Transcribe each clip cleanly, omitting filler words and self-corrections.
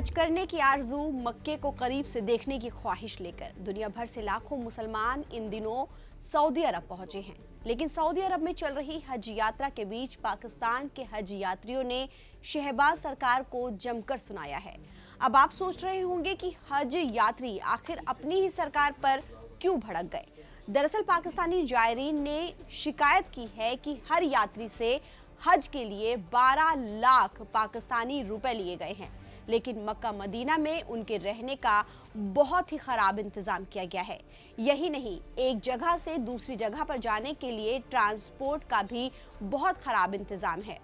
हज करने की आरजू, मक्के को करीब से देखने की ख्वाहिश लेकर दुनिया भर से लाखों मुसलमान इन दिनों सऊदी अरब पहुंचे हैं। लेकिन सऊदी अरब में चल रही हज यात्रा के बीच पाकिस्तान के हज यात्रियों ने शहबाज सरकार को जमकर सुनाया है। अब आप सोच रहे होंगे कि हज यात्री आखिर अपनी ही सरकार पर क्यों भड़क गए। दरअसल पाकिस्तानी जायरीन ने शिकायत की है कि हर यात्री से हज के लिए 12 लाख पाकिस्तानी रुपए लिए गए हैं, लेकिन मक्का मदीना में उनके रहने का बहुत ही खराब इंतजाम किया गया है। यही नहीं, एक जगह से दूसरी जगह पर जाने के लिए ट्रांसपोर्ट का भी बहुत खराब इंतजाम है।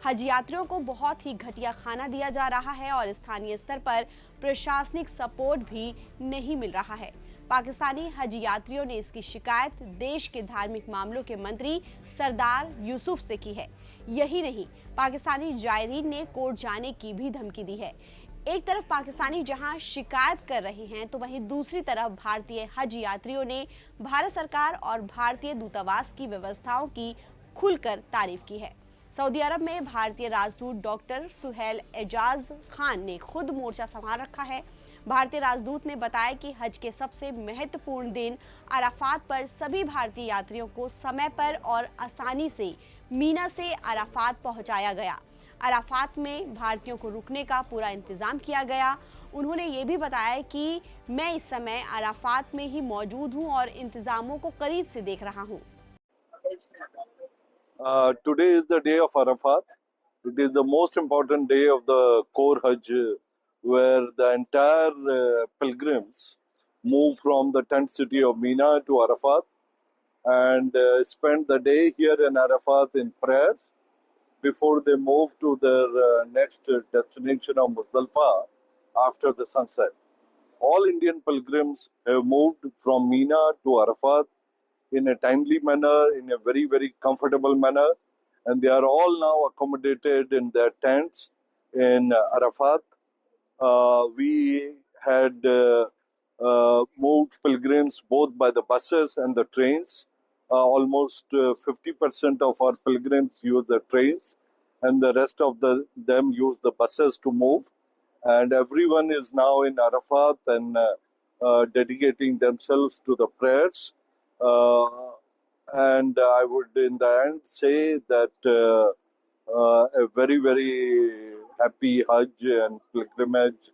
हज यात्रियों को बहुत ही घटिया खाना दिया जा रहा है और स्थानीय स्तर पर प्रशासनिक सपोर्ट भी नहीं मिल रहा है। पाकिस्तानी हज यात्रियों ने इसकी शिकायत देश के धार्मिक मामलों के मंत्री सरदार यूसुफ से की है। यही नहीं, पाकिस्तानी जायरीन ने कोर्ट जाने की भी धमकी दी है। एक तरफ पाकिस्तानी जहां शिकायत कर रहे हैं, तो वहीं दूसरी तरफ भारतीय हज यात्रियों ने भारत सरकार और भारतीय दूतावास की व्यवस्थाओं की खुलकर तारीफ की है। सऊदी अरब में भारतीय राजदूत डॉक्टर सुहेल एजाज खान ने खुद मोर्चा संभाल रखा है। भारतीय राजदूत ने बताया कि हज के सबसे महत्वपूर्ण दिन अराफात पर सभी भारतीय यात्रियों को समय पर और आसानी से मीना से अराफात पहुंचाया गया। अराफात में भारतीयों को रुकने का पूरा इंतजाम किया गया। उन्होंने ये भी बताया कि मैं इस समय अराफात में ही मौजूद हूं और इंतजामों को करीब से देख रहा हूं। Today is the day of Arafat. It is the most important day of the core Hajj, where the entire pilgrims move from the tent city of Mina to Arafat and spend the day here in Arafat in prayers before they move to their next destination of Muzdalifah after the sunset. All Indian pilgrims have moved from Mina to Arafat in a timely manner, in a very, very comfortable manner. And they are all now accommodated in their tents in Arafat. We had moved pilgrims both by the buses and the trains. Almost 50% of our pilgrims use the trains, and the rest of them use the buses to move. And everyone is now in Arafat and dedicating themselves to the prayers. And I would in the end say that a very, very happy Hajj and pilgrimage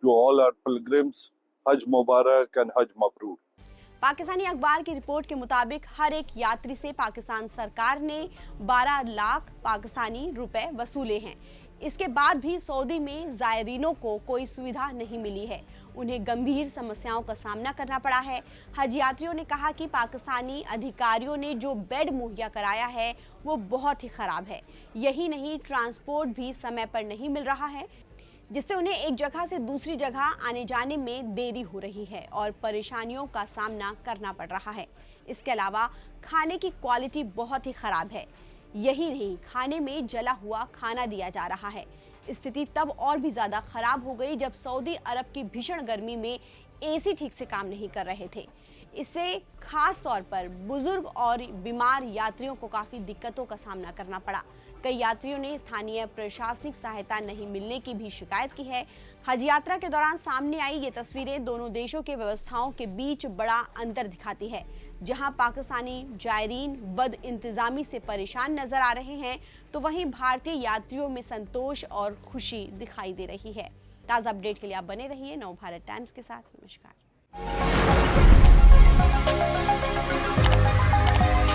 to all our pilgrims. Hajj Mubarak and Hajj Mabrur. Pakistani अखबार की report के मुताबिक हर एक यात्री से पाकिस्तान सरकार ने 12 लाख पाकिस्तानी रुपए वसूले हैं। इसके बाद भी सऊदी में जायरीनों को कोई सुविधा नहीं मिली है। उन्हें गंभीर समस्याओं का सामना करना पड़ा है। हज यात्रियों ने कहा कि पाकिस्तानी अधिकारियों ने जो बेड मुहैया कराया है वो बहुत ही खराब है। यही नहीं, ट्रांसपोर्ट भी समय पर नहीं मिल रहा है, जिससे उन्हें एक जगह से दूसरी जगह आने जाने में देरी हो रही है और परेशानियों का सामना करना पड़ रहा है। इसके अलावा खाने की क्वालिटी बहुत ही खराब है। यही नहीं, खाने में जला हुआ खाना दिया जा रहा है। स्थिति तब और भी ज़्यादा खराब हो गई जब सऊदी अरब की भीषण गर्मी में एसी ठीक से काम नहीं कर रहे थे। इससे खास तौर पर बुजुर्ग और बीमार यात्रियों को काफ़ी दिक्कतों का सामना करना पड़ा। कई यात्रियों ने स्थानीय प्रशासनिक सहायता नहीं मिलने की भी शिकायत की है। हज यात्रा के दौरान सामने आई ये तस्वीरें दोनों देशों के व्यवस्थाओं के बीच बड़ा अंतर दिखाती है। जहां पाकिस्तानी जायरीन बद इंतजामी से परेशान नजर आ रहे हैं, तो वहीं भारतीय यात्रियों में संतोष और खुशी दिखाई दे रही है। ताज़ा अपडेट के लिए आप बने रहिए नवभारत टाइम्स के साथ। नमस्कार।